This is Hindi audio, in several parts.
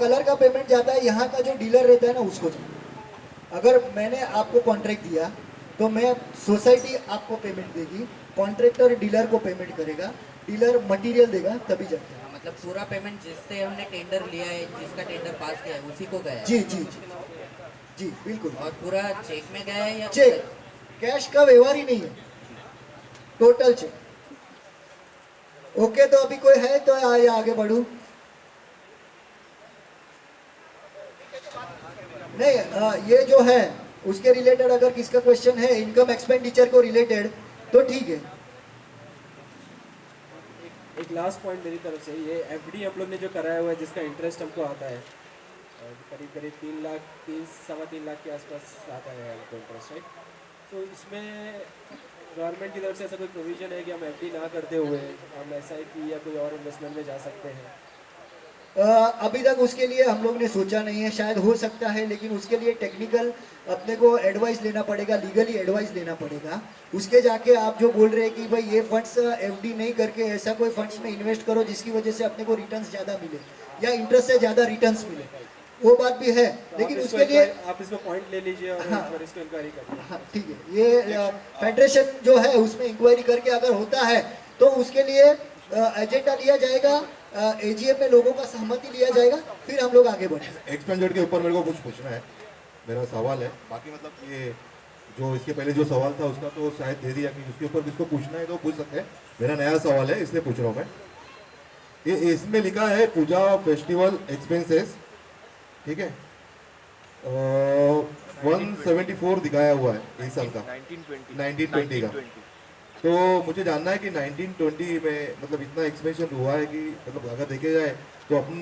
कलर का पेमेंट जाता है, यहाँ का जो डीलर रहता है ना उसको जाता है। अगर मैंने आपको कॉन्ट्रैक्ट दिया तो मैं सोसाइटी आपको पेमेंट देगी, कॉन्ट्रैक्टर डीलर को पेमेंट करेगा, डीलर मटेरियल देगा तभी जाता है। मतलब पूरा पेमेंट जिससे हमने टेंडर लिया है, जिसका टेंडर पास किया है, उसी को गया जी है। जी जी जी बिल्कुल। और पूरा चेक में गया है या चेक, कैश का व्यवहार ही नहीं है, टोटल चेक। ओके, तो अभी कोई है तो आगे बढ़ू। नहीं ये जो है उसके रिलेटेड अगर किसका क्वेश्चन है इनकम एक्सपेंडिचर को रिलेटेड तो ठीक है। एक लास्ट पॉइंट मेरी तरफ से, ये एफडी हम लोग ने जो कराया हुआ है जिसका इंटरेस्ट हमको आता है करीब करीब 3 लाख 3 सवा 3 लाख के आसपास आता है हमको इंटरेस्ट, राइट। तो इसमें गवर्नमेंट की तरफ से ऐसा कोई प्रोविज़न है कि हम एफडी ना करते हुए हम एसआईपी या कोई और इन्वेस्टमेंट में जा सकते हैं? अभी तक उसके लिए हम लोग ने सोचा नहीं है, शायद हो सकता है, लेकिन उसके लिए टेक्निकल अपने को एडवाइस लेना पड़ेगा, लीगली एडवाइस लेना पड़ेगा। उसके जाके आप जो बोल रहे हैं कि भाई ये फंड्स एफडी नहीं करके ऐसा कोई फंड्स में इन्वेस्ट करो जिसकी वजह से अपने को रिटर्न्स ज़्यादा मिले या इंटरेस्ट से ज़्यादा रिटर्न्स मिले, वो बात भी है। लेकिन उसके लिए आप इसको पॉइंट ले लीजिए और हाँ, इसको इंक्वायरी करिए। हाँ ठीक है, ये फेडरेशन जो है उसमें इंक्वायरी करके अगर होता है तो उसके लिए एजेंडा लिया जाएगा, एजीएम में लोगों का सहमति लिया जाएगा, फिर हम लोग आगे बढ़ेंगे। एक्सपेंडिचर के ऊपर मेरे को कुछ पूछना है, मेरा सवाल है। बाकी मतलब ये जो इसके पहले जो सवाल था उसका तो शायद दे दिया कि उसके ऊपर किसको पूछना है तो पूछ सकते हैं। मेरा नया सवाल है इसलिए पूछ रहा हूँ मैं। ये इसमें लिखा है पूजा फेस्टिवल एक्सपेंसेस, ठीक है, 174 दिखाया हुआ है इस साल का, 1920 का। तो मुझे जानना है कि 1920 में मतलब इतना एक्सपेंशन हुआ है कि मतलब अगर देखे जाए तो अपन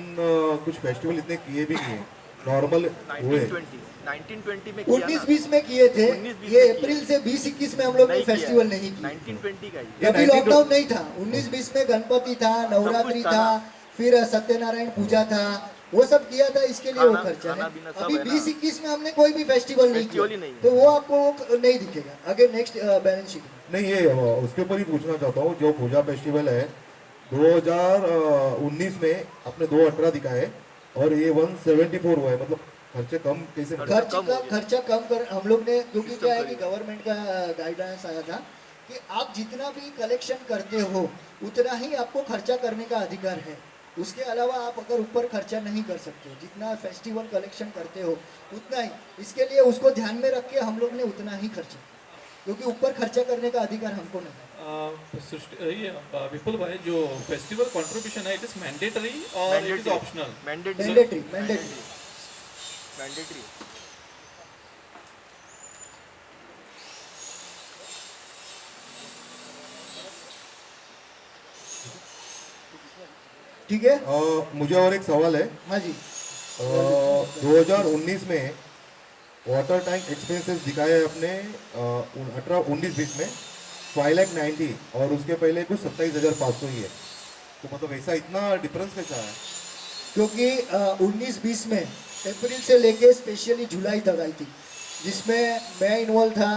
कुछ फेस्टिवल इतने किए भी नहीं है, नॉर्मल हुए। 1920 में 19-20 में किए थे, 19-20 ये में अप्रैल से 20-21 में हम लोग ने फेस्टिवल नहीं किए। 1920 का ही ये अभी 19 लॉकडाउन नहीं था, 19-20 में गणपति था, नवरात्रि था, फिर सत्यनारायण पूजा था, वो सब किया था, इसके लिए वो खाना- खर्चा खाना है। पीना सब अभी है ना। 20-21 में हमने कोई भी फेस्टिवल नहीं फेस्टिवल ही किया, नहीं है। तो वो आपको नहीं दिखेगा आगे नेक्स्ट बैलेंस शीट में। नहीं, ये उसके ऊपर ही पूछना चाहता हूँ। जो पूजा फेस्टिवल है 2019 में अपने 218 दिखा है और ये 174 हुआ है, मतलब खर्चे कम कैसे? खर्चा कम कर हम लोग ने, क्योंकि System क्या है कि करेगा। गवर्नमेंट का गाइडलाइंस आया था कि आप जितना भी कलेक्शन करते हो उतना ही आपको खर्चा करने का अधिकार है, उसके अलावा आप अगर ऊपर खर्चा नहीं कर सकते। जितना फेस्टिवल कलेक्शन करते हो उतना ही, इसके लिए उसको ध्यान में रख के हम लोग ने उतना ही खर्चा, क्योंकि ऊपर खर्चा करने का अधिकार हमको नहीं। ये विपुल भाई, जो फेस्टिवल कंट्रीब्यूशन है इट इज मैंडेटरी और इट इज ऑप्शनल? मैंडेटरी ठीक है। मुझे और एक सवाल है। हाँ जी, 2019 में वाटर टैंक एक्सपेंसेस दिखाए हैं अपने 18-19-20 में 5,90,000 और उसके पहले कुछ 27,500 ही है। तो मतलब ऐसा इतना डिफरेंस कैसा है? क्योंकि 19-20 में अप्रैल से लेके स्पेशली जुलाई तक आई थी, जिसमें मैं इन्वॉल्व था,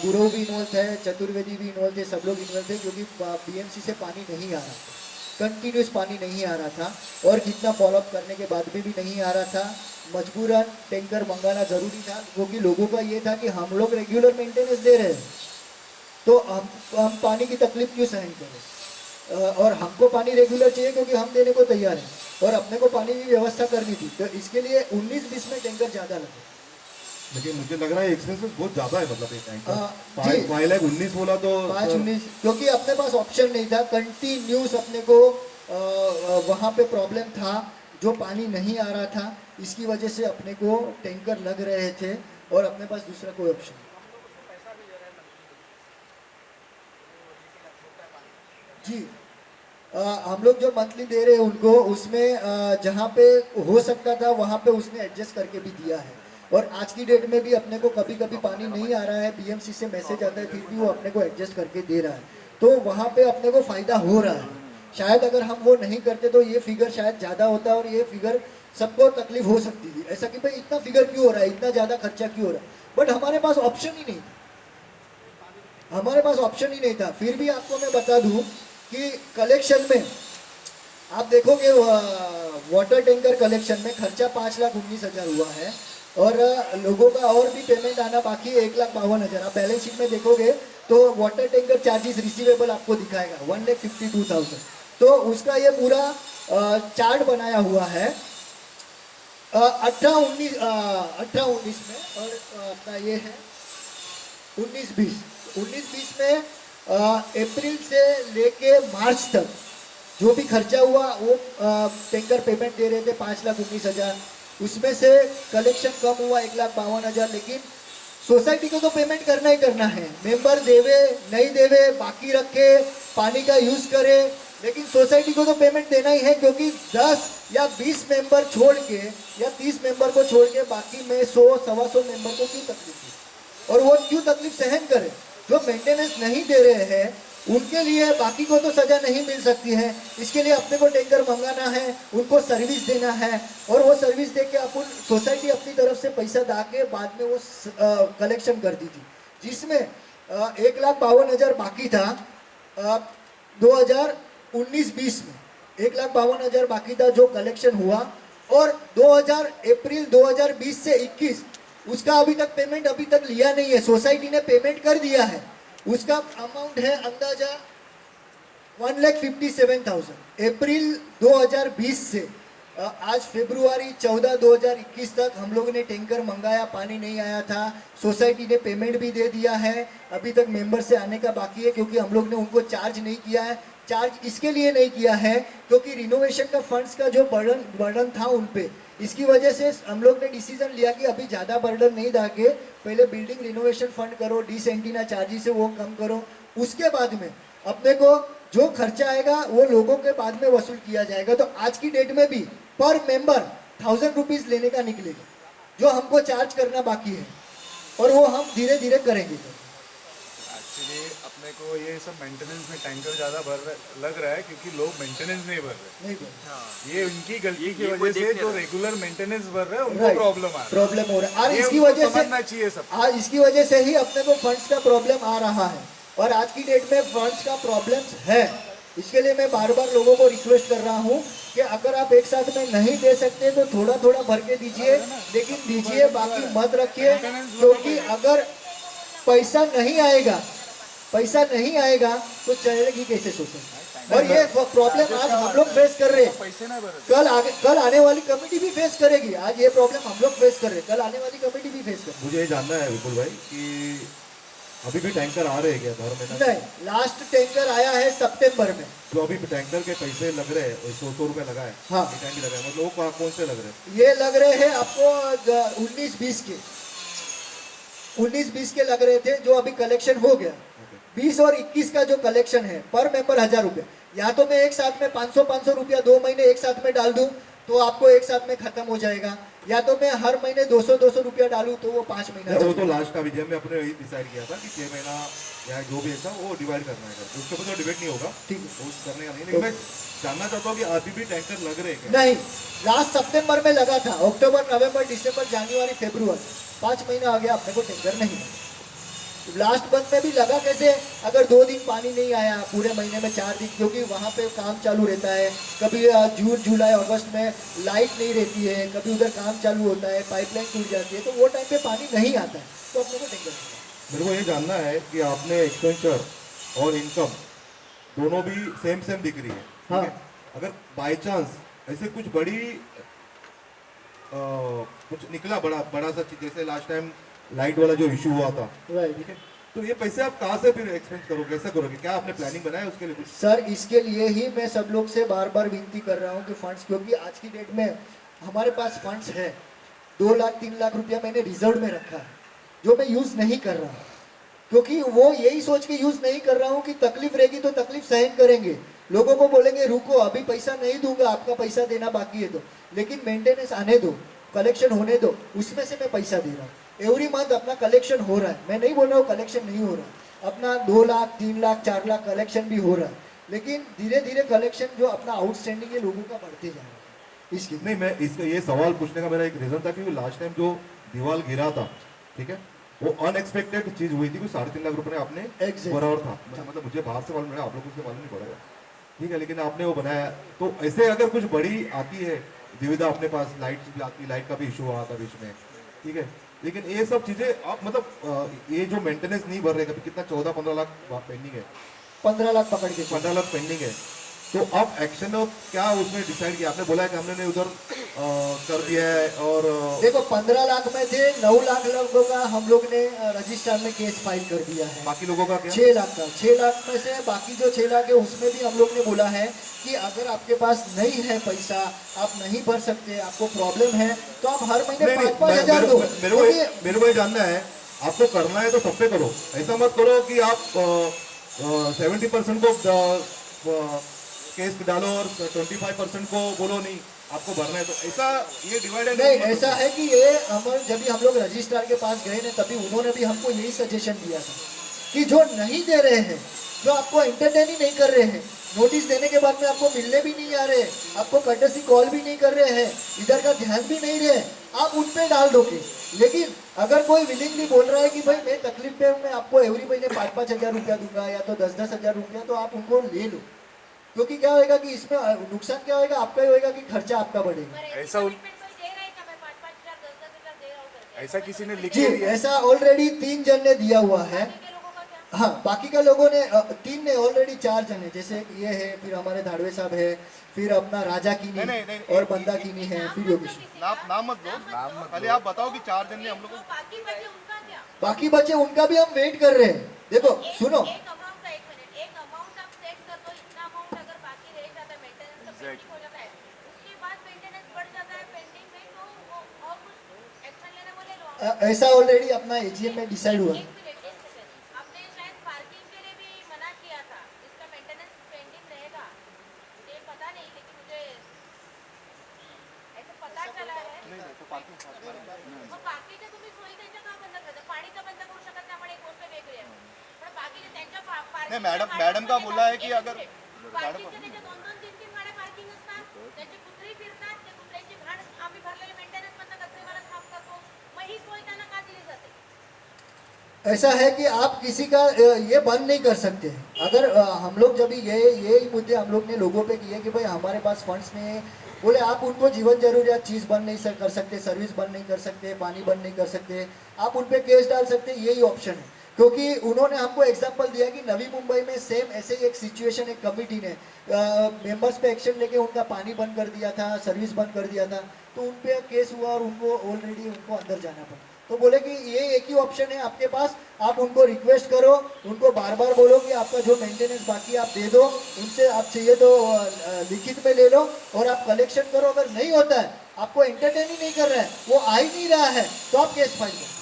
गुरु भी इन्वॉल्व थे, चतुर्वेदी भी इन्वॉल्व थे, सब लोग इन्वॉल्व थे, क्योंकि बीएमसी से पानी नहीं आ रहा था, कंटिन्यूस पानी नहीं आ रहा था, और कितना फॉलोअप करने के बाद में भी नहीं आ रहा था। मजबूरन टैंकर मंगाना ज़रूरी था, क्योंकि लोगों का ये था कि हम लोग रेगुलर मेंटेनेंस दे रहे हैं तो हम पानी की तकलीफ क्यों सहन करें, और हमको पानी रेगुलर चाहिए क्योंकि हम देने को तैयार हैं, और अपने को पानी की व्यवस्था करनी थी, तो इसके लिए 19-20 में टैंकर ज़्यादा लगे। लेकिन मुझे लग रहा है एक्सपेंसेस बहुत ज़्यादा है, मतलब एक टैंक का जी। 5,19,000 बोला तो 5-19, क्योंकि अपने पास ऑप्शन नहीं था, कंटिन्यूस अपने को वहाँ पे प्रॉब्लम था, जो पानी नहीं आ रहा था, इसकी वजह से अपने को टैंकर लग रहे थे और अपने पास दूसरा कोई ऑप्शन नहीं। जी हम लोग जो मंथली दे रहे हैं उनको, उसमें जहाँ पे हो सकता था वहाँ पे उसने एडजस्ट करके भी दिया है, और आज की डेट में भी अपने को कभी कभी पानी नहीं आ रहा है, बीएमसी से मैसेज आता है, फिर भी वो अपने को एडजस्ट करके दे रहा है, तो वहाँ पे अपने को फ़ायदा हो रहा है। शायद अगर हम वो नहीं करते तो ये फिगर शायद ज़्यादा होता और ये फिगर सबको तकलीफ हो सकती थी, ऐसा कि भाई इतना फिगर क्यों हो रहा है, इतना ज़्यादा खर्चा क्यों हो रहा है, बट हमारे पास ऑप्शन ही नहीं था, हमारे पास ऑप्शन ही नहीं था। फिर भी आपको मैं बता दूँ कि कलेक्शन में आप देखोगे वाटर टैंकर कलेक्शन में खर्चा 5,19,000 हुआ है और लोगों का और भी पेमेंट आना बाकी है 1,52,000। आप बैलेंस शीट में देखोगे तो वाटर टैंकर चार्जेस रिसीवेबल आपको दिखाएगा 1,52,000। तो उसका ये पूरा चार्ट बनाया हुआ है 18-19 में और अपना ये है 19-20 में अप्रैल से लेके मार्च तक जो भी खर्चा हुआ वो टैंकर पेमेंट दे रहे थे 5,19,000। उसमें से कलेक्शन कम हुआ 1,52,000। लेकिन सोसाइटी को तो पेमेंट करना ही करना है। मेंबर देवे नहीं देवे बाकी रखे पानी का यूज करे, लेकिन सोसाइटी को तो पेमेंट देना ही है, क्योंकि 10 या 20 मेंबर छोड़ के या 30 मेंबर को छोड़ के बाकी में 100-125 मेंबर को क्यों तकलीफ दी और वो क्यों तकलीफ सहन करे। जो मेंटेनेंस नहीं दे रहे हैं उनके लिए बाकी को तो सजा नहीं मिल सकती है। इसके लिए अपने को टैंकर मंगाना है, उनको सर्विस देना है और वो सर्विस दे के अपन सोसाइटी अपनी तरफ से पैसा दा के बाद में वो कलेक्शन करती थी, जिसमें 1,52,000 बाकी था 2019-20 में 1,52,000 बाकी था जो कलेक्शन हुआ। और अप्रैल 2020 से 21 उसका अभी तक पेमेंट अभी तक लिया नहीं है। सोसाइटी ने पेमेंट कर दिया है, उसका अमाउंट है अंदाजा 1,57,000। अप्रैल 2020 से आज फरवरी 14 2021 तक हम लोगों ने टैंकर मंगाया, पानी नहीं आया था। सोसाइटी ने पेमेंट भी दे दिया है, अभी तक मेंबर से आने का बाकी है, क्योंकि हम लोग ने उनको चार्ज नहीं किया है। चार्ज इसके लिए नहीं किया है क्योंकि रिनोवेशन का फंड्स का जो बर्डन था उन पे, इसकी वजह से हम लोग ने डिसीजन लिया कि अभी ज़्यादा बर्डन नहीं डाके पहले बिल्डिंग रिनोवेशन फंड करो, डिसेंटिना चार्जेस है वो कम करो, उसके बाद में अपने को जो खर्चा आएगा वो लोगों के बाद में वसूल किया जाएगा। तो आज की डेट में भी पर मेंबर 1,000 रुपीज़ लेने का निकलेगा जो हमको चार्ज करना बाकी है, और वो हम धीरे धीरे करेंगे। एक्चुअली अपने को ये सब मेंटेनेंस में टैंकर ज़्यादा लग रहा है क्योंकि लोग मेंटेनेंस नहीं भर रहे। नहीं बोल ये उनकी गलती की ये वजह से देखने जो रहा है। रेगुलर मेंटेनेंस भर रहे हैं उनको प्रॉब्लम आ रहा है। प्रॉब्लम हो रहा है। और ये इसकी उनको वजह से समझना चाहिए सब। आज इसकी वजह से ही अपने को फंड्स का प्रॉब्लम आ रहा है, और आज की डेट में फंड्स का प्रॉब्लम है। इसके लिए मैं बार बार लोगों को रिक्वेस्ट कर रहा हूँ कि अगर आप एक साथ में नहीं दे सकते तो थोड़ा थोड़ा भर के दीजिए, लेकिन दीजिए, बाकी मत रखिए, क्योंकि अगर पैसा नहीं आएगा तो चलेगी कैसे सोसाइटी। और ये प्रॉब्लम आज हम लोग फेस कर रहे हैं, पैसे ना भरे कल आने वाली कमेटी भी फेस करेगी। आज ये प्रॉब्लम हम लोग फेस कर रहे हैं, कल आने वाली कमेटी भी फेस करेगी। मुझे ये जानना है विपुल भाई कि अभी भी टैंकर आ रहे हैं क्या हर महीना? नहीं, लास्ट टैंकर आया है सितंबर में। जो अभी टैंकर के पैसे लग रहे हैं 100 रुपए लगा है, हाँ। ये टैंक लगा है, मतलब वो कौन से लग रहे हैं? ये लग रहे हैं आपको 19-20 के 19-20 के लग रहे थे जो अभी कलेक्शन हो गया। 20 और 21 का जो कलेक्शन है पर मेंबर 1,000 रुपये, या तो मैं एक साथ में 500 रुपया 2 महीने एक साथ में डाल दूं तो आपको एक साथ में खत्म हो जाएगा, या तो मैं हर महीने 200 रुपया डालूं तो वो 5 महीना वो तो चलेगा। लास्ट का विजय में अपने वही डिसाइड किया था कि 6 महीना या जो भी ऐसा वो डिवाइड करना है, उसके ऊपर तो डिबेट नहीं होगा, ठीक है। वो करने का नहीं। लेकिन मैं जानना चाहता हूँ कि अभी भी टैंकर लग रहे हैं क्या? नहीं, लास्ट सितंबर में लगा था, अक्टूबर नवंबर दिसंबर जनवरी फरवरी 5 महीना आ गया अपने को टैंकर नहीं। लास्ट मंथ में भी लगा कैसे, अगर 2 दिन पानी नहीं आया पूरे महीने में 4 दिन, क्योंकि वहाँ पे काम चालू रहता है, कभी जून जुलाई अगस्त में लाइट नहीं रहती है, कभी उधर काम चालू होता है, पाइपलाइन टूट जाती है, तो वो टाइम पे पानी नहीं आता है तो अपने को टैंकर नहीं। मेरे को ये जानना है कि आपने एक्सपेंचर और इनकम दोनों भी सेम दिख रही है, ठीक हाँ। है? अगर बाय चांस ऐसे कुछ बड़ी कुछ निकला बड़ा सा चीज, जैसे लास्ट टाइम लाइट वाला जो इशू हुआ था, राइट। ठीक है, तो ये पैसे आप कहाँ से फिर एक्सपेंस करोगे, कैसे करोगे? क्या आपने प्लानिंग बनाया उसके लिए कुछ? सर, इसके लिए ही मैं सब लोग से बार बार विनती कर रहा हूँ कि फंड्स, क्योंकि आज की डेट में हमारे पास फंड्स है 2 लाख 3 लाख रुपया मैंने रिजर्व में रखा है जो मैं यूज़ नहीं कर रहा हूँ, क्योंकि वो यही सोच के यूज़ नहीं कर रहा हूँ कि तकलीफ रहेगी तो तकलीफ सहन करेंगे, लोगों को बोलेंगे रुको अभी पैसा नहीं दूंगा, आपका पैसा देना बाकी है तो, लेकिन मेंटेनेंस आने दो, कलेक्शन होने दो, उसमें से मैं पैसा दे रहा हूँ। एवरी मंथ अपना कलेक्शन हो रहा है, मैं नहीं बोल रहा हूँ कलेक्शन नहीं हो रहा है, अपना 2 लाख 3 लाख 4 लाख कलेक्शन भी हो रहा है, लेकिन धीरे धीरे कलेक्शन जो अपना आउटस्टैंडिंग है लोगों का बढ़ते जा रहा है। इसकी नहीं, मैं इसका ये सवाल पूछने का मेरा एक रीजन था कि लास्ट टाइम जो दीवार गिरा था, ठीक है, वो अनएक्सपेक्टेड चीज हुई थी, कुछ 3.5 लाख रुपए आपने Exactly. बराबर था, मतलब मुझे बाहर से मालूम नहीं, आप लोगों से मालूम नहीं पड़ेगा, ठीक है, लेकिन आपने वो बनाया, तो ऐसे अगर कुछ बड़ी आती है दुविधा अपने पास, लाइट भी आती, लाइट का भी इशू हुआ था बीच में, ठीक है, लेकिन ये सब चीजें आप मतलब ये जो मेंटेनेंस नहीं भर रहे, कभी कितना 14-15 लाख पेंडिंग है, 15 लाख पकड़ के 15 लाख पेंडिंग है, तो अब एक्शन ऑफ क्या उसमें डिसाइड किया आपने? बोला है कि हमने उधर कर दिया है, और देखो 15 लाख में थे, 9 लाख लोगों का हम लोग ने रजिस्टर में केस फाइल कर दिया है। बाकी लोगों का क्या? 6 लाख का, 6 लाख में से बाकी जो 6 लाख है उसमें भी हम लोग ने बोला है कि अगर आपके पास नहीं है पैसा, आप नहीं भर सकते, आपको प्रॉब्लम है, तो आप हर महीने नहीं, 5-5 हजार दो। मेरे को ये जानना है, आपको करना है तो सब पे करो, ऐसा मत करो कि आप 70% को केस डालो और 25% को बोलो नहीं आपको भरना है, तो ऐसा ये डिवाइड नहीं, ऐसा है कि ये जब भी हम लोग रजिस्ट्रार के पास गए ना, तभी उन्होंने भी हमको यही सजेशन दिया था कि जो नहीं दे रहे हैं, जो आपको एंटरटेन ही नहीं कर रहे हैं, नोटिस देने के बाद में आपको मिलने भी नहीं आ रहे, आपको कर्टसी कॉल भी नहीं कर रहे हैं, इधर का ध्यान भी नहीं रहे, आप उन पे डाल दोगे। लेकिन अगर कोई विलिंगली बोल रहा है कि भाई मैं तकलीफ पे हूं, मैं आपको एवरी महीने 5-5 हजार रुपया दूंगा या तो 10-10 हजार रुपया, तो आप उनको ले लो, क्योंकि क्या होगा कि इसमें नुकसान क्या होगा, आपका ही होगा कि खर्चा आपका बढ़ेगा। ऐसा किसी ने लिख जी, दिया? ऐसा ऑलरेडी 3 जन ने दिया हुआ है। हाँ, बाकी का लोगों ने 3 ने ऑलरेडी 4 जन है, जैसे ये है, फिर हमारे धाड़वे साहब है, फिर अपना राजा कीनी नहीं, और बंदा कीनी है, फिर योगेश। नाम मत लो, खाली आप बताओ कि 4 दिन में हम लोग को बाकी बचे उनका भी हम वेट कर रहे हैं। देखो सुनो, ऐसा ऑलरेडी अपना एजीएम में डिसाइड हुआ। नहीं, मैडम का बोला है कि अगर ऐसा है कि आप किसी का ये बंद नहीं कर सकते। अगर हम लोग जब ये मुद्दे हम लोग ने लोगों पे किए कि भाई हमारे पास फंड्स नहीं है, बोले आप उनको जीवन जरूरियात चीज़ बंद नहीं कर सकते, सर्विस बंद नहीं कर सकते, पानी बंद नहीं कर सकते, आप उन पे केस डाल सकते, यही ऑप्शन है। क्योंकि उन्होंने हमको एग्जांपल दिया कि नवी मुंबई में सेम ऐसे ही एक सिचुएशन, एक कमिटी ने मेंबर्स पे एक्शन लेके उनका पानी बंद कर दिया था, सर्विस बंद कर दिया था, तो उन पे केस हुआ और उनको ऑलरेडी उनको अंदर जाना पड़ा। तो बोले कि ये एक ही ऑप्शन है आपके पास, आप उनको रिक्वेस्ट करो, उनको बार बार बोलो कि आपका जो मेंटेनेंस बाकी आप दे दो, उनसे आप चाहिए तो लिखित में ले लो और आप कलेक्शन करो। अगर नहीं होता है, आपको एंटरटेन ही नहीं कर रहा है, वो आ ही नहीं रहा है, तो आप केस फाइल करो।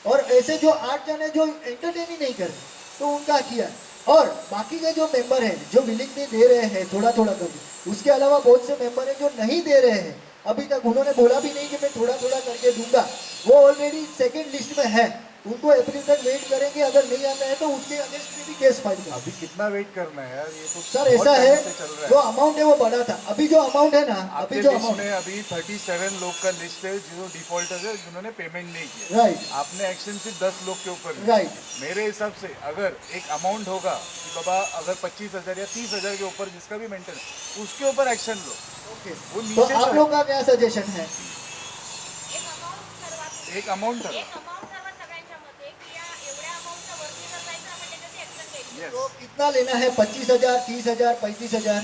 और ऐसे जो 8 जन है जो एंटरटेन ही नहीं कर रहे, तो उनका किया। और बाकी के जो मेंबर हैं जो विलिंगली दे रहे हैं थोड़ा थोड़ा करके, उसके अलावा बहुत से मेंबर हैं जो नहीं दे रहे हैं, अभी तक उन्होंने बोला भी नहीं कि मैं थोड़ा थोड़ा करके दूंगा, वो ऑलरेडी सेकंड लिस्ट में है, उनको अप्रैल तक वेट करेंगे, अगर नहीं आता है तो उसके अगेंस्ट में भी केस फाइल करेंगे। अभी कितना वेट करना है यार, ये तो सर बहुत ऐसा है, टाइम से चल रहा जो अमाउंट है वो बढ़ा था, अभी जो अमाउंट है ना, आपके अभी जो लिस्ट अमाउंट, में अभी 37 लोग का लिस्ट है जो डिफॉल्टर्स है, जिन्होंने पेमेंट नहीं किया। राइट आपने एक्शन सिर्फ 10 लोग के ऊपर लिया। राइट, मेरे हिसाब से अगर एक अमाउंट होगा कि बाबा अगर 25,000 या 30,000 के ऊपर जिसका भी मेंटेन, उसके ऊपर एक्शन लो। ओके। वो तो नीचे आप से- लोग का क्या सजेशन है? एक अमाउंट ठरवा। Yes. तो कितना लेना है? 25,000, 30,000, 35,000?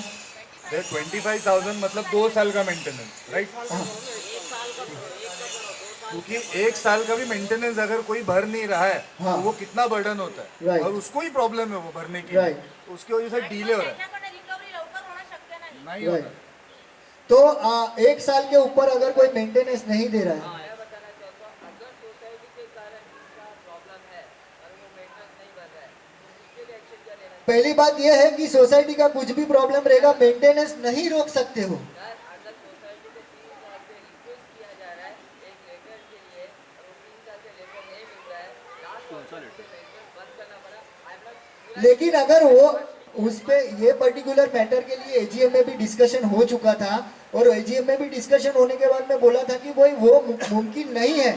25,000 मतलब 2 साल का मेंटेनेंस, राइट? क्योंकि 1 साल का भी मेंटेनेंस अगर कोई भर नहीं रहा है, हाँ। तो वो कितना बर्डन होता है। Right. और उसको ही प्रॉब्लम है वो भरने की। Right. उसकी वजह से डिले हो रहा है, नहीं राइट। होता। तो 1 साल के ऊपर अगर कोई मेंटेनेंस नहीं दे रहा है, पहली बात यह है कि सोसाइटी का कुछ भी प्रॉब्लम रहेगा, मेंटेनेंस नहीं रोक सकते हो। लेकिन अगर वो उस पे ये पर्टिकुलर मैटर के लिए एजीएम में भी डिस्कशन हो चुका था, और एजीएम में भी डिस्कशन होने के बाद में बोला था कि वो मुमकिन नहीं है,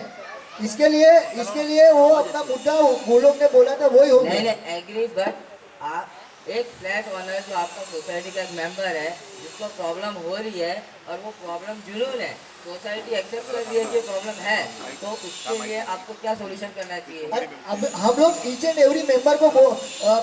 इसके लिए वो अपना मुद्दा वो लोग ने बोला था वही हो नहीं गया। नहीं एग्री, बट आप एक फ्लैट ओनर जो आपका सोसाइटी का एक मेंबर है जिसको प्रॉब्लम हो रही है और वो प्रॉब्लम जुनून है, सोसाइटी एक्सेप्ट कर रही है कि ये प्रॉब्लम है, तो उसके लिए आपको क्या सॉल्यूशन करना चाहिए? अब हम लोग ईच एंड एवरी मेंबर को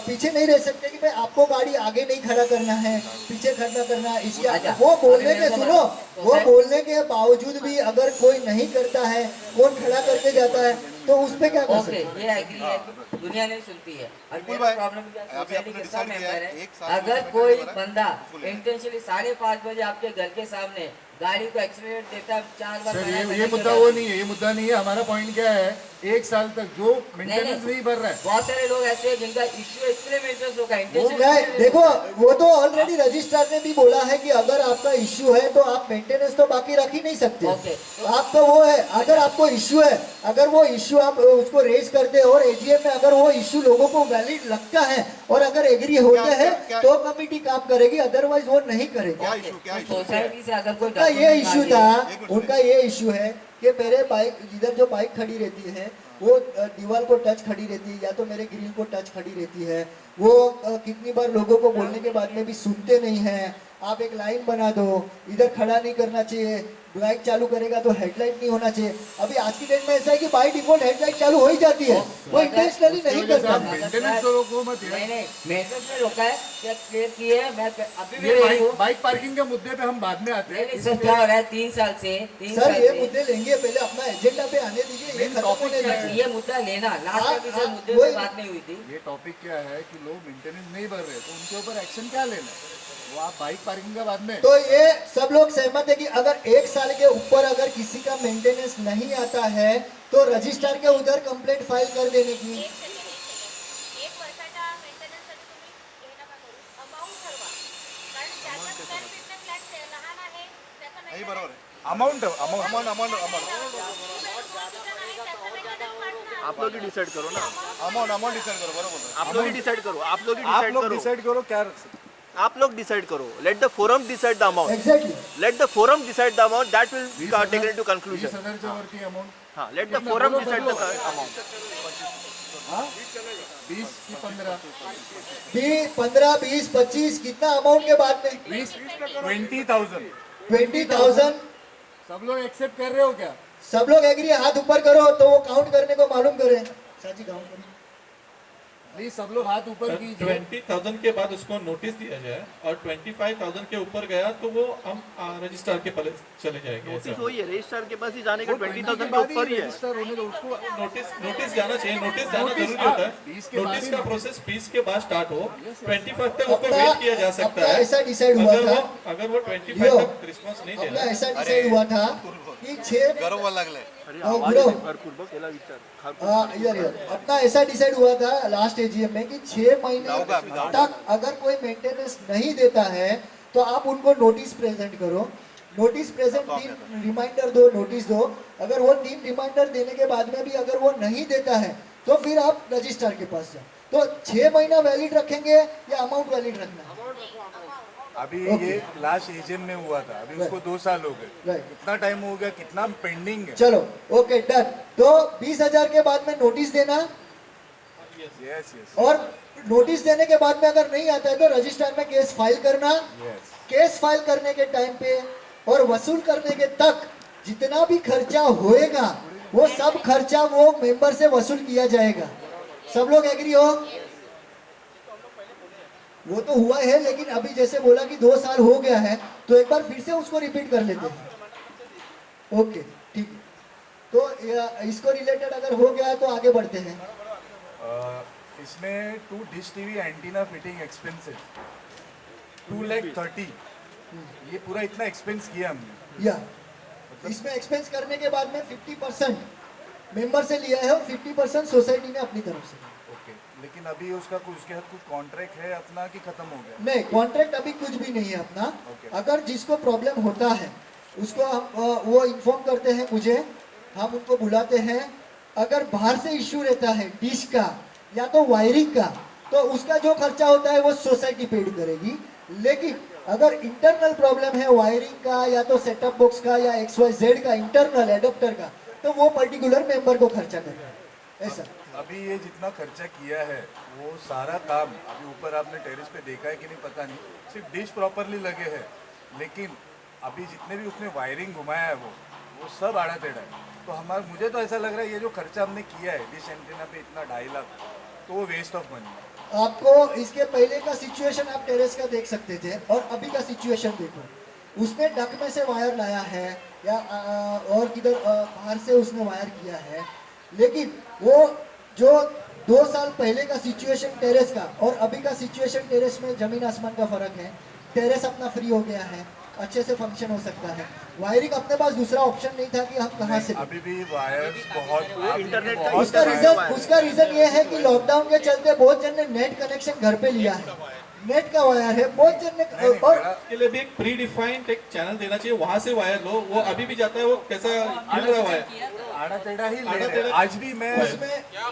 पीछे नहीं रह सकते कि भाई आपको गाड़ी आगे नहीं खड़ा करना है, पीछे खड़ा करना है। इसके अच्छा, वो बोलने अभी के मेरे को सुनो, तो वो सर- बोलने के बावजूद भी अगर कोई नहीं करता है, कौन खड़ा करके जाता है, तो उस पे क्या कर ओके, सकते हैं? ये एग्री है कि दुनिया नहीं सुनती है। और बिल्कुल मेरा भाई, प्रॉब्लम क्या है, अभी सोसाइटी आपने कितना decide किया मेंबर है, है, एक साल अगर में कोई मेंबर है, बंदा उसको लेना है। इंटेंशनली 5:30 बजे आपके घर के सामने गाड़ी को एक्सीलरेट देता है, 4 बार सर मना ये करने के मुद्दा बाद- वो नहीं है, ये मुद्दा नहीं है। हमारा पॉइंट क्या है, एक साल तक जो मेंटेनेंस नहीं। नहीं भर रहा है, बहुत सारे लोग ऐसे हैं जिनका इश्यू है, इसलिए मेंटेनेंस होगा, नहीं, इंटेंशनली देखो वो तो ऑलरेडी रजिस्ट्रार ने भी बोला है कि अगर आपका इश्यू है तो आप मेंटेनेंस तो बाकी रख ही नहीं सकते। ओके। आप तो वो है, अगर आपको इश्यू है, अगर वो इश्यू आप उसको रेज करते हो और एजीएम में अगर वो इश्यू लोगों को वैलिड लगता है और अगर एग्री होते हैं क्या- तो कमिटी काम करेगी, अदरवाइज वो नहीं करेगी। क्या इशू क्या इशू सोसाइटी से अगर कोई उनका ये document इश्यू मांगे- था, उनका ये इश्यू है कि मेरे बाइक इधर जो बाइक खड़ी रहती है वो दीवार को टच खड़ी रहती है या तो मेरे ग्रिल को टच खड़ी रहती है, वो कितनी बार लोगों को बोलने के बाद में भी सुनते नहीं है। आप एक लाइन बना दो, इधर खड़ा नहीं करना चाहिए, बाइक चालू करेगा तो हेडलाइट नहीं होना चाहिए। अभी आज की डेट में ऐसा है कि बाई डिफॉल्ट हेडलाइट चालू हो ही जाती है, वो इंटेंशनली नहीं वजह से करता। आप मेंटेनेंस तो रोको मत यार। नहीं मेंटेनेंस में रोका है, क्या क्लियर किए है, मैं अभी भी ये रेडी हूँ। बाइक पार्किंग के मुद्दे पे हम बाद में आते नहीं हैं। नहीं, सर क्या हो रहा है 3 साल से, 3 सर साल ये से मुद्दे लेंगे, पहले अपना एजेंडा पे आने दीजिए, ये Main खत्म topic होने क्या है? दीजिए। ये मुद्दा लेना, लास्ट हाँ, में भी सर हाँ, मुद्दे वही- पे बात नहीं हुई थी। ये टॉपिक क्या है कि लोग मेंटेनेंस नहीं भर रहे, तो उनके ऊपर एक्शन क्या लेना है, वो आप बाइक पार्किंग का बाद में। तो ये सब लोग सहमत है कि अगर 1 साल के ऊपर अगर किसी का मेंटेनेंस नहीं आता है तो रजिस्ट्रार के उधर कंप्लेंट फाइल कर देने की। एक वर्षाच्या मेंटेनन्ससाठी तुम्ही हे नका करू, अमाऊंट ठरवा. कारण ज्याचा स्क्वेअर फीटने फ्लॅट लहान आहे त्याचा नाही बरोबर आहे अमाउंट अमाउंट अमाउंट आप लोग ही डिसाइड करो ना, अमाउंट अमाउंट डिसाइड करो बरोबर आहे. आप लोग ही डिसाइड करो, आप लोग ही आप डिसाइड लोग करो, डिसाइड करो क्या रख सकते हैं। आप लोग डिसाइड करो, let the forum decide the amount, exactly, let the forum decide the amount, that will 20,000 taken into conclusion. 20,000च्या वरती अमाउंट, हाँ, let the forum decide the amount. 20 की 15, 15, 20, 25 कितना अमाउंट के बाद में 20,000 20,000 सब लोग एक्सेप्ट कर रहे हो क्या? सब लोग एग्री, हाथ ऊपर करो तो वो काउंट करने को मालूम करें। साजी काउंट करें। प्लीज सब लोग हाथ ऊपर कीजिए। 20,000 के बाद उसको नोटिस दिया जाए और 25,000 के ऊपर गया तो वो हम रजिस्ट्रार के पास चले जाएंगे। नोटिस वही है, रजिस्ट्रार के पास ही जाने का, वो 20,000 के के बाद ही ऊपर ही है. रजिस्टर होने दो उसको। नोटिस जाना चाहिए, नोटिस जाना नोटिस, जरूरी होता है। 20 के बाद नोटिस ही का नोटिस। प्रोसेस 20 के बाद स्टार्ट हो, 25 तक ऊपर अपना- वेट किया जा सकता अपना है। ऐसा डिसाइड हुआ था, अगर वो 25 लियो, तक रिस्पॉन्स नहीं दे अपना रहा ऐसा डिसाइड हुआ था कि 6 गर्व व्हायला लागलाय. इधर अपना ऐसा डिसाइड हुआ था लास्ट एजीएम में कि 6 महीने जाऊंगा अभी, जाऊंगा। तक अगर कोई मेंटेनेंस नहीं देता है तो आप उनको नोटिस प्रेजेंट करो। नोटिस प्रेजेंट 3 रिमाइंडर दो, नोटिस दो। अगर वो 3 रिमाइंडर देने के बाद में भी अगर वो नहीं देता है तो फिर आप रजिस्ट्रार के पास जाओ। तो 6 महीना वैलिड रखेंगे या अमाउंट वैलिड रखना है? अभी Okay. ये लास्ट एजीएम में हुआ था, अभी उसको 2 साल हो गए। Right. कितना टाइम हो गया, कितना पेंडिंग है। चलो ओके डन। तो 20,000 के बाद में नोटिस देना यस यस और नोटिस देने के बाद में अगर नहीं आता है तो रजिस्ट्रार में केस फाइल करना। यस। केस फाइल करने के टाइम पे और वसूल करने के तक जितना भी खर्चा होएगा वो सब खर्चा वो मेंबर से वसूल किया जाएगा। सब लोग एग्री हो? वो तो हुआ है, लेकिन अभी जैसे बोला कि 2 साल हो गया है तो एक बार फिर से उसको रिपीट कर लेते हैं। ओके ठीक है, तो इसको रिलेटेड अगर हो गया तो आगे बढ़ते हैं। इसमें 2 dish TV antenna fitting expenses 2,30,000, ये पूरा इतना एक्सपेंस किया हमने। या इसमें एक्सपेंस करने के बाद में 50% मेंबर से लिया है और 50% सोसाइटी ने अपनी तरफ से। ओके, लेकिन अभी उसका कुछ उसके साथ कुछ कॉन्ट्रैक्ट है अपना कि खत्म हो गया? नहीं, कॉन्ट्रैक्ट अभी कुछ भी नहीं है अपना। Okay. अगर जिसको प्रॉब्लम होता है उसको हम वो इन्फॉर्म करते हैं मुझे, हम उनको बुलाते हैं। अगर बाहर से इश्यू रहता है डिश का या तो वायरिंग का तो उसका जो खर्चा होता है वो सोसाइटी पेड करेगी। लेकिन अगर इंटरनल प्रॉब्लम है वायरिंग का या तो सेटअप बॉक्स का या XYZ का इंटरनल एडाप्टर का तो वो पर्टिकुलर मेंबर को खर्चा करना है। ऐसा। अभी ये जितना खर्चा किया है वो सारा काम अभी ऊपर आपने टेरेस पे देखा है कि नहीं पता नहीं, सिर्फ डिश प्रॉपरली लगे हैं, लेकिन अभी जितने भी उसने वायरिंग घुमाया है वो सब आड़ा टेढ़ा है। तो हमारा मुझे तो ऐसा लग रहा है ये जो खर्चा हमने किया है डिश एंटीना पे इतना 2.5 लाख, तो वो वेस्ट ऑफ मनी है। आपको इसके पहले का सिचुएशन आप टेरेस का देख सकते थे और अभी का सिचुएशन देखो। उसने डक में से वायर लाया है या और किधर बाहर से उसने वायर किया है, लेकिन वो जो 2 साल पहले का सिचुएशन टेरेस का और अभी का सिचुएशन टेरेस में जमीन आसमान का फर्क है। टेरेस अपना फ्री हो गया है, अच्छे से फंक्शन हो सकता है। वायरिंग अपने पास दूसरा ऑप्शन नहीं था कि हम कहाँ से अभी भी वायर्स बहुत इंटरनेट का उसका रीजन ये है कि लॉकडाउन के चलते बहुत जन ने नेट कनेक्शन घर पे लिया है, नेट का वायर है बहुत जन ने। और इसके लिए भी एक प्री डिफाइंड एक चैनल देना चाहिए, वहां से वायर लो। वो अभी भी जाता है, वो कैसा गिर रहा वायर, आड़ा टेढ़ा ही ले आड़ा रहे हैं। टेढ़ा। आज भी मैं उसमें क्या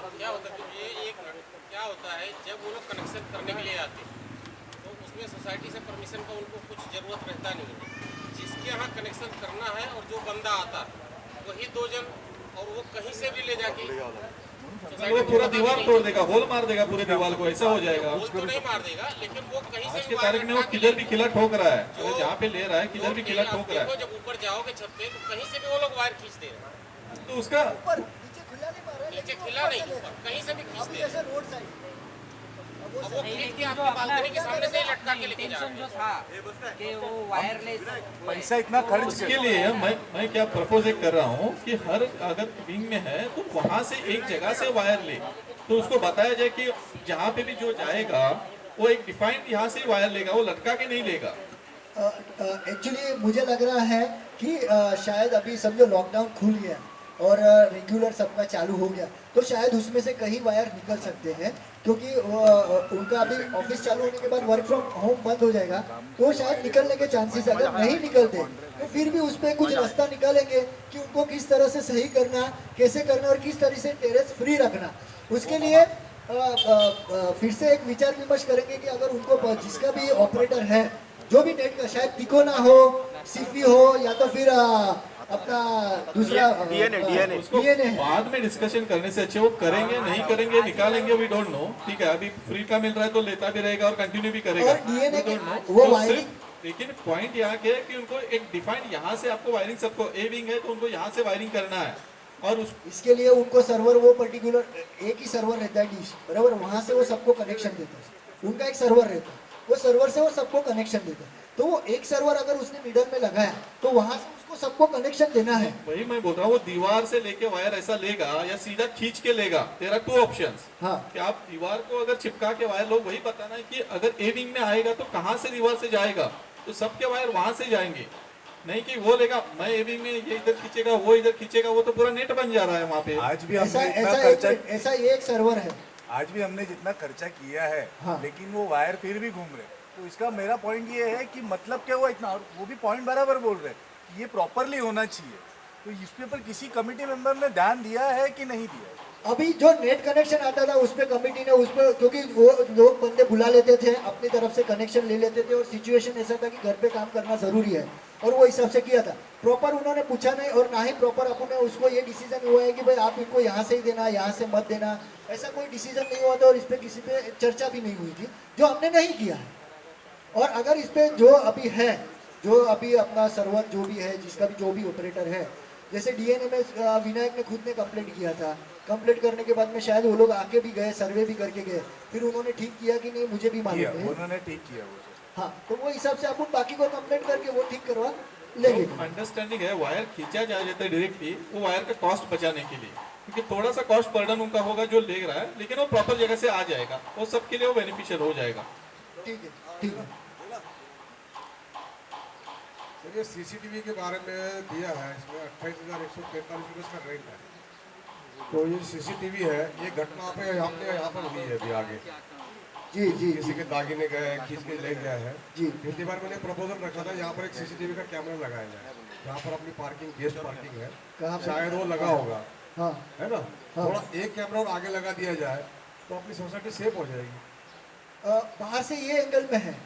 होता है जब वो लोग कनेक्शन करने के लिए आते हैं तो उसमें सोसाइटी से परमिशन का उनको कुछ ज़रूरत रहता नहीं है। जिसके यहाँ कनेक्शन करना है और जो बंदा आता है वही 2 जन, और वो कहीं से भी ले जाके वो पूरा दीवार तोड़ देगा, होल मार देगा पूरे दीवार को, ऐसा हो जाएगा। वो तो नहीं मार देगा, लेकिन वो कहीं से आज भी के तारीख में वो किलर भी किला ठोक रहा है, तो जहाँ पे ले रहा है किलर भी किला ठोक रहा है। जब ऊपर जाओगे छत पे तो कहीं से भी वो लोग वायर खींच दे रहे हैं। तो उसका नीचे खिला नहीं, ऊपर कहीं से भी खींच दे रहे हैं। रोड साइड अब वो खींच के आपके बालकनी के सामने से ही लटका के लेके जा रहे हैं। कि वो वायरलेस पैसा इतना खर्च इसके लिए मैं क्या प्रपोज कर रहा हूँ कि हर अगर विंग में है तो वहाँ से एक जगह से वायर ले, तो उसको बताया जाए कि जहाँ पे भी जो जाएगा वो एक डिफाइंड यहाँ से वायर लेगा, वो लटका के नहीं लेगा। एक्चुअली मुझे लग रहा है कि शायद अभी समझो लॉकडाउन खुल गया और रेगुलर सबका चालू हो गया, तो शायद उसमें से कहीं वायर निकल सकते हैं, क्योंकि उनका अभी ऑफिस चालू होने के बाद वर्क फ्रॉम होम बंद हो जाएगा, तो शायद निकलने के चांसेस। अगर नहीं निकलते तो फिर भी उस पर कुछ रास्ता निकालेंगे कि उनको किस तरह से सही करना, कैसे करना और किस तरह से टेरेस फ्री रखना। उसके लिए फिर से एक विचार विमर्श करेंगे कि अगर उनको जिसका भी ऑपरेटर है जो भी नेट का, शायद तिकोना हो, सिफी हो या तो फिर अपना दूसरा DNA उसको बाद में डिस्कशन करने से अच्छे वो करेंगे नहीं करेंगे निकालेंगे, वी डोंट नो। ठीक है, अभी फ्री का मिल रहा है तो लेता भी रहेगा और कंटिन्यू भी करेगा, और DNA We don't know। वो तो वायरिंग, सिर्फ लेकिन पॉइंट यहाँ के है कि उनको एक डिफाइंड यहाँ से आपको वायरिंग, सबको ए विंग है तो उनको यहाँ से वायरिंग करना है, और उस इसके लिए उनको सर्वर, वो पर्टिकुलर एक ही सर्वर रहता है डिश, बराबर, वहां से वो सबको कनेक्शन देता है। उनका एक सर्वर रहता है, वो सर्वर से वो सबको कनेक्शन देता है। तो वो एक सर्वर अगर उसने मिडल में लगाया तो वहां से उसको सबको कनेक्शन देना है। वही मैं बोल रहा हूँ, वो दीवार से लेके वायर ऐसा लेगा या सीधा खींच के लेगा। तेरा 2 ऑप्शंस, हाँ, कि आप दीवार को अगर चिपका के वायर लो, वही बताना है कि अगर ए विंग में आएगा तो कहाँ से दीवार से जाएगा, तो सबके वायर वहां से जाएंगे। नहीं कि वो लेगा मैं ए विंग में ये इधर खींचेगा वो इधर खींचेगा, वो तो पूरा नेट बन जा रहा है वहाँ पे। आज भी ऐसा हमने इतना ऐसा खर्चा ऐसा ये एक सर्वर है। आज भी हमने जितना खर्चा किया है, हाँ। लेकिन वो वायर फिर भी घूम रहे। तो इसका मेरा पॉइंट ये है कि मतलब क्या हुआ इतना, और वो भी पॉइंट बराबर बोल रहे हैं कि ये प्रॉपरली होना चाहिए। तो इसके ऊपर किसी कमेटी मेंबर ने ध्यान दिया है कि नहीं दिया है? अभी जो नेट कनेक्शन आता था उस पर कमेटी ने, उस पर, क्योंकि वो लोग बंदे बुला लेते थे, अपनी तरफ से कनेक्शन ले लेते थे और सिचुएशन ऐसा था कि घर पे काम करना जरूरी है और वो हिसाब से किया था। प्रॉपर उन्होंने पूछा नहीं और ना ही प्रॉपर अपने उसको ये डिसीजन हुआ है कि भाई आप इनको यहाँ से ही देना, यहाँ से मत देना, ऐसा कोई डिसीजन नहीं हुआ था और इस पर किसी पे चर्चा भी नहीं हुई थी, जो हमने नहीं किया है। और अगर इस पे जो अभी है, जो अभी अपना सर्वर जो भी है, जिसका भी जो भी ऑपरेटर है, जैसे डीएनए में विनायक ने खुद ने कंप्लेंट किया था, कंप्लेंट करने के बाद में शायद वो लोग आके भी गए, सर्वे भी करके गए, फिर उन्होंने ठीक किया कि नहीं मुझे भी मालूम है, उन्होंने ठीक किया वो। हाँ, तो वो हिसाब से अपन बाकी को कंप्लेंट करके वो ठीक करवा लेंगे। अंडरस्टैंडिंग है, वायर खींचा जाता है डायरेक्टली, वो वायर का कॉस्ट बचाने के लिए, क्योंकि थोड़ा सा कॉस्ट बर्डन उनका होगा जो ले रहा है, लेकिन वो प्रॉपर जगह से आ जाएगा, वो सबके लिए वो बेनिफिशियल हो जाएगा। ठीक है, ठीक है। ये सीसीटीवी के बारे में दिया है, इसमें 28,143 रुपये इसका रेंट है। तो ये सीसीटीवी है, ये घटना पे यहाँ पर हुई है अभी आगे। जी जी, किसी के दागिने गए, खींच के ले गया है जी। पिछली बार मैंने प्रपोजल रखा था यहाँ पर एक सीसीटीवी का कैमरा लगाया जाए, जहाँ पर अपनी पार्किंग, गेस्ट पार्किंग है, कहाँ पे? शायद वो लगा होगा, हाँ, है ना। हाँ। थोड़ा एक कैमरा और आगे लगा दिया जाए तो अपनी सोसाइटी सेफ हो जाएगी। बाहर से ये एंगल में है।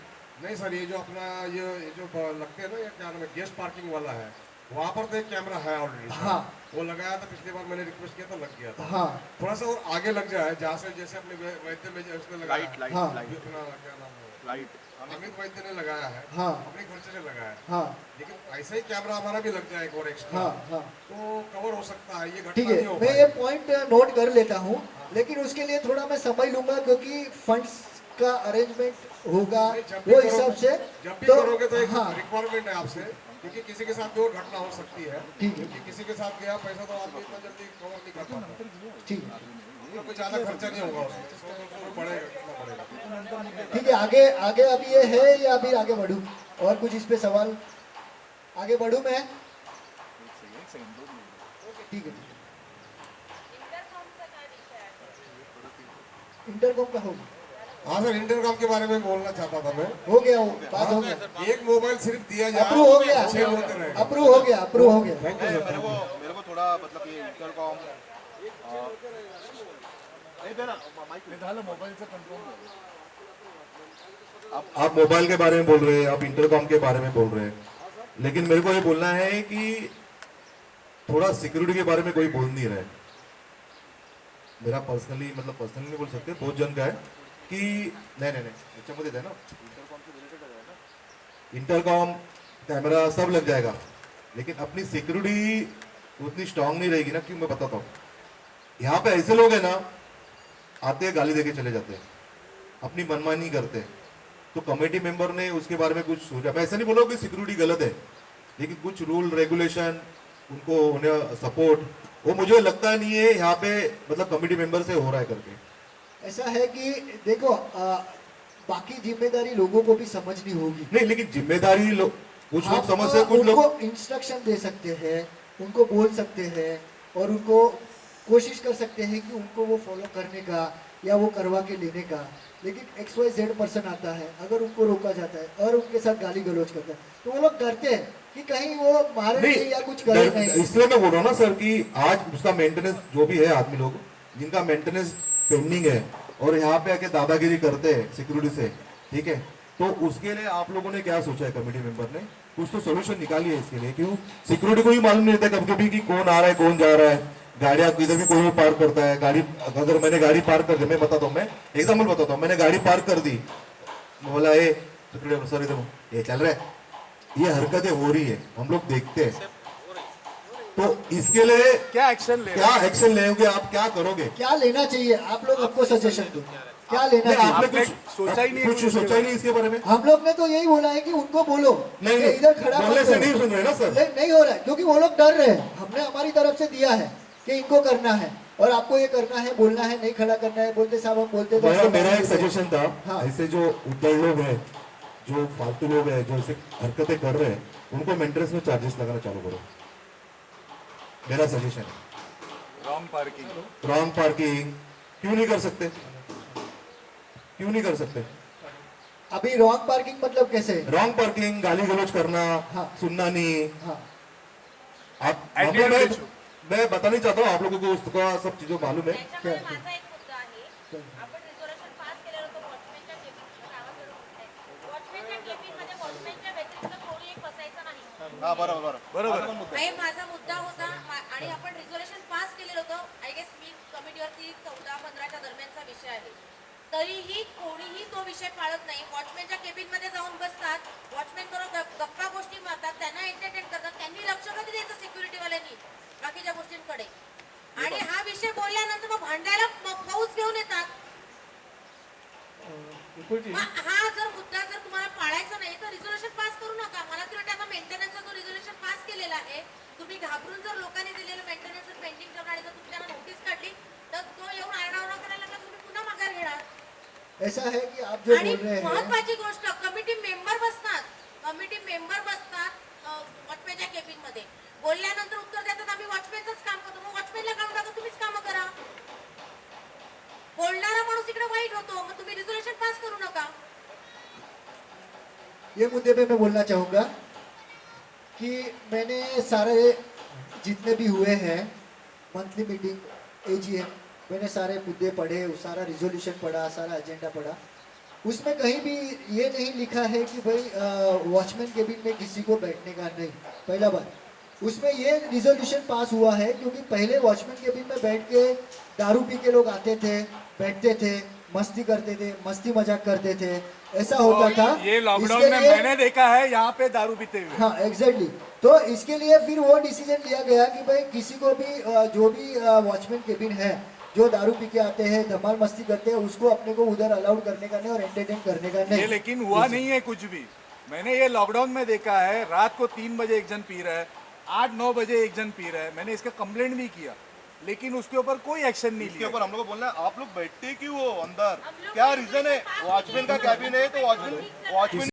नहीं सर, ये जो अपना ये जो लगते हैं ना, ये क्या नाम है, गेस्ट पार्किंग वाला है, वहाँ पर तो एक कैमरा है ऑलरेडी। हाँ। वो लगाया था, पिछली बार मैंने रिक्वेस्ट किया था, लग गया था। हाँ। थोड़ा सा और आगे लग जाए, जहाँ से जैसे अपने वैद्य में उसने लगाया लाइट लाइट हाँ। लाइट अपना क्या नाम है, लाइट अमित वैद्य ने लगाया है, हाँ। अपने खर्चे से लगाया है। हाँ लेकिन ऐसा ही कैमरा हमारा भी लग जाए एक और एक्स्ट्रा, हाँ हाँ तो कवर हो सकता है, ये घटना ठीक नहीं है, हो मैं ये पाएगी। पॉइंट नोट कर लेता हूँ, लेकिन उसके लिए थोड़ा मैं समय लूंगा क्योंकि फंड्स का अरेंजमेंट होगा नहीं, जब भी वो करोगे- हिसाब से। जब भी तो करोगे तो एक हाँ रिक्वायरमेंट है आपसे, क्योंकि किसी के साथ भी और घटना हो सकती है। ठीक है। क्योंकि किसी के साथ गया पैसा तो आपको इतना जल्दी कवर नहीं कर पाता, ठीक है तो कोई ज्यादा खर्चा नहीं होगा उसमें, 100-200 बढ़ेगा, कितना बढ़ेगा। ठीक है, आगे आगे अभी ये है या अभी आगे बढ़ूँ? और कुछ इस पे सवाल? आगे बढ़ूँ मैं? ठीक है इंटरकॉम का होगा। हाँ सर, इंटरकॉम के बारे में बोलना चाहता था मैं। हो गया, वो बात हो गया, एक मोबाइल सिर्फ दिया जाए, अप्रूव हो गया, 6 होते रहेगा। अप्रूव हो गया, अप्रूव हो गया। Thank you sir. मेरे को थोड़ा मतलब ये इंटरकॉम मोबाईल से कंट्रोल आप मोबाइल के बारे में बोल रहे हैं, आप इंटरकॉम के बारे में बोल रहे हैं, लेकिन मेरे को ये बोलना है कि थोड़ा सिक्योरिटी के बारे में कोई बोल नहीं रहा है। मेरा पर्सनली मतलब पर्सनली नहीं बोल सकते, बहुत जन का है कि नहीं नहीं नहीं याच्यामध्ये आहे ना, इंटरकॉम कैमरा सब लग जाएगा, लेकिन अपनी सिक्योरिटी उतनी स्ट्रांग नहीं रहेगी ना। क्यों, मैं बताता हूँ। यहाँ पे ऐसे लोग हैं ना, आते हैं गाली देके चले जाते हैं, अपनी मनमानी करते हैं। तो कमेटी मेंबर ने उसके बारे में कुछ सोचा। मैं ऐसा नहीं बोला कि सिक्योरिटी गलत है, लेकिन कुछ रूल रेगुलेशन उनको होने सपोर्ट, वो मुझे लगता नहीं है यहाँ पे मतलब कमेटी मेंबर से हो रहा है करके। ऐसा है कि देखो बाकी जिम्मेदारी लोगों को भी समझनी होगी। नहीं, लेकिन जिम्मेदारी कुछ लोग आप समझते हैं, कुछ लोग उनको इंस्ट्रक्शन दे सकते हैं, उनको बोल सकते हैं और उनको कोशिश कर सकते हैं कि उनको वो फॉलो करने का या वो करवा के लेने का। लेकिन XYZ पर्सन आता है, अगर उनको रोका जाता है और उनके साथ गाली गलौज करता है तो वो लोग डरते हैं कि कहीं वो मारे नहीं या कुछ करे नहीं। इसलिए मैं बोल रहा हूँ ना सर कि आज उसका मेंटेनेंस जो भी है, आदमी लोग जिनका मेंटेनेंस पेंडिंग है और यहाँ पे आके दादागिरी करते हैं सिक्योरिटी से, ठीक है, तो उसके लिए आप लोगों ने क्या सोचा है? कमेटी मेंबर ने कुछ तो सोल्यूशन निकाली है इसके लिए। क्यों, सिक्योरिटी को ही मालूम नहीं रहता कभी कभी कि कौन आ रहा है कौन जा रहा है। गाड़ियाँ इधर भी कोई भी पार्क करता है, गाड़ी अगर मैंने गाड़ी पार्क कर दी, मैं बताता हूँ, मैं एग्जाम्पल बताता हूँ, मैंने गाड़ी पार्क कर दी, बोला ए सर इधर ये चल रहा है, ये हरकतें हो रही है, हम लोग देखते हैं, तो इसके लिए क्या एक्शन लेंगे? आप क्या करोगे? क्या लेना चाहिए आप लोग? हमको सजेशन दो, क्या लेना नहीं, आपने चाहिए? कुछ सोचा ही नहीं है कुछ सोचा ही नहीं इसके बारे में। हम लोग ने तो यही बोला है कि उनको बोलो नहीं, कि नहीं, इधर खड़ा बोलने मत से करो। नहीं सुन रहे ना सर। नहीं हो रहा है क्योंकि वो लोग डर रहे हैं। हमने हमारी तरफ से दिया है कि इनको करना है और आपको ये करना है, बोलना है, नहीं खड़ा करना है। बोलते साहब हम बोलते तो मेरा एक सजेशन था, हाँ। ऐसे जो उद्दड़ लोग हैं, जो फालतू लोग हैं, जो ऐसे हरकतें कर रहे हैं, उनको मेंटेनेंस में चार्जेस लगाना चालू करो। मेरा सजेशन है। रॉन्ग पार्किंग क्यों नहीं कर सकते? क्यों नहीं कर सकते? अभी रॉन्ग पार्किंग मतलब कैसे? रॉन्ग पार्किंग, गाली गलौज करना, हाँ। सुनना नहीं। हाँ मैं बताना नहीं चाहता हूँ, आप लोगों को उसका सब चीजों मालूम है। त्याच्यामध्ये माझा एक मुद्दा आहे. आपण रिझर्वेशन पास केलेलं होतं वॉचमॅनच्या केबिनच्या नावावरून होत आहे. वॉचमॅनच्या केबिनमध्ये वॉचमॅनच्या व्यतिरिक्त कोणी एक बसायचं नाही. हा बरोबर हे माझा मुद्दा होता आणि आपण रिझर्वेशन पास केलेलं होतं. आय गेस मी कमिटीवरती 14-15च्या दरम्यानचा विषय आहे. तरीही कोणीही तो विषय पाळत नाही. वॉचमॅनच्या केबिनमध्ये जाऊन बसतात, वॉचमॅन बरोबर गप्पा गोष्टी मारतात, त्यांना एंटरटेन करतात. त्यांनी लक्ष कधी द्यायचं सिक्युरिटीवाल्यांनी बाकीच्या गोष्टींकडे? आणि हा विषय बोलल्यानंतर मग भांडायला फौज घेऊन येतात. हा जर मुद्दा जर तुम्हाला पाळायचा नाही तर रिझोल्युशन पास करू नका. मला तर वाटतं आता मेंटेनन्सचा जो रिझोल्युशन पास केलेला आहे, तुम्ही घाबरून जर लोकांनी दिलेलं मेंटेनन्स पेंडिंग ठेवून आणि जर तुम्ही त्यांना नोटीस काढली तर तो येऊन आरडाओरडा करायला लागला, तुम्ही पुन्हा माघार घेणार. ऐसा है कि आप जो आणि बोल रहे हैं, महत्वाची गोष्ट, कमिटी मेंबर बसतात वॉचमॅनच्या केबिन मध्ये. बोलल्यानंतर उत्तर देतात आम्ही वॉचमॅनचंच काम करतो. मग वॉचमॅनला काढून टाका, तुम्हीच कामं करा. बोलणारा माणूस इकडे वाईट होतो, मग तुम्ही रिझोल्युशन पास करू नका. ये मुद्दे पे मैं बोलना चाहूँगा कि मैंने सारे जितने भी हुए हैं मंथली मीटिंग, AGM, मैंने सारे मुद्दे पढ़े, सारा रिजोल्यूशन पढ़ा, सारा एजेंडा पढ़ा. उसमें कहीं भी ये नहीं लिखा है कि भाई वॉचमैन केबिन में किसी को बैठने का नहीं. पहला बात. उसमें ये रिजोल्यूशन पास हुआ है क्योंकि पहले वॉचमैन केबिन में बैठ के दारू पी के लोग आते थे, बैठते थे, मस्ती करते थे, मस्ती मजाक करते थे, ऐसा होता था। ये लॉकडाउन इसके में लिए- मैंने देखा है यहाँ पे दारू पीते हुए। हाँ एग्जैक्टली। तो इसके लिए फिर वो डिसीजन लिया गया कि भाई किसी को भी जो भी वॉचमैन केबिन है जो दारू पी के आते हैं, धमाल मस्ती करते हैं, उसको अपने को उधर अलाउड करने का नहीं और एंटरटेन करने का नहीं। ये लेकिन हुआ नहीं है कुछ भी। मैंने ये लॉकडाउन में देखा है, रात को 3 बजे एक जन पी रहा है, 8-9 बजे एक जन पी रहा है। मैंने इसका कंप्लेंट भी किया, लेकिन उसके ऊपर कोई एक्शन नहीं इसके लिया। ऊपर हम लोग को बोलना है आप लोग बैठते क्यों हो अंदर, क्या रीजन है? वॉचमैन का कैबिन है तो वॉचमैन